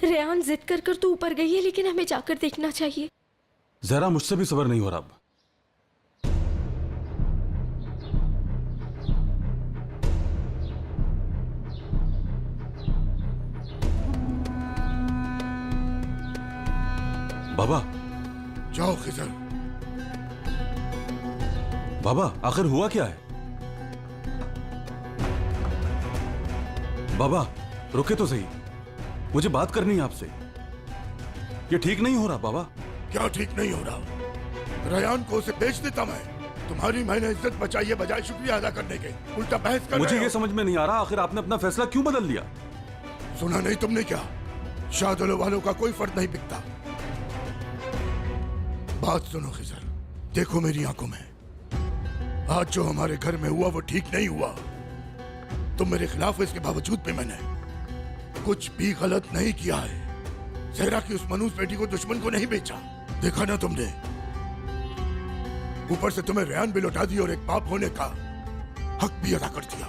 रेहान जिद कर कर तो ऊपर गई है, लेकिन हमें जाकर देखना चाहिए। जहरा, मुझसे भी सब्र नहीं हो रहा अब। बाबा, जाओ खिजर। बाबा आखिर हुआ क्या है? बाबा रुके तो सही, मुझे बात करनी है आपसे। ये ठीक नहीं हो रहा बाबा। क्या ठीक नहीं हो रहा? रेहान को उसे बेच देता मैं। तुम्हारी मैंने इज्जत बचाई है बजाय शुक्रिया अदा करने के, उल्टा बहस कर मुझे रहे ये हो। समझ में नहीं आ रहा, आखिर आपने अपना फैसला क्यों बदल लिया? सुना नहीं तुमने क्या? शादुल वालों का कोई फर्क नहीं बिकता। बात सुनो खिजर, देखो मेरी आंखों में, आज जो हमारे घर में हुआ वो ठीक नहीं हुआ। तुम मेरे खिलाफ हो, इसके बावजूद भी मैंने कुछ भी गलत नहीं किया है। जहरा की उस मनूस बेटी को दुश्मन को नहीं बेचा, देखा ना तुमने। ऊपर से तुम्हें रेहान भी लौटा दी और एक बाप होने का हक भी अदा कर दिया।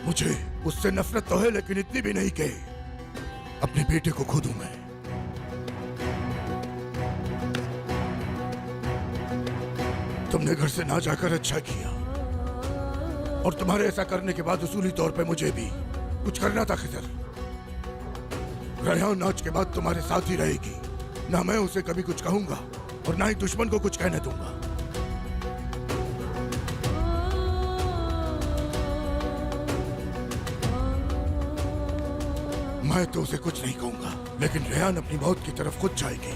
मुझे उससे नफरत तो है, लेकिन इतनी भी नहीं कि अपने बेटे को खो दूं मैं। तुमने घर से ना जाकर अच्छा किया, और तुम्हारे ऐसा करने के बाद उसूली तौर पे मुझे भी कुछ करना था खिजर। रेहान आज के बाद तुम्हारे साथ ही रहेगी। ना मैं उसे कभी कुछ कहूंगा और ना ही दुश्मन को कुछ कहने दूंगा। मैं तो उसे कुछ नहीं कहूंगा, लेकिन रेहान अपनी मौत की तरफ खुद जाएगी।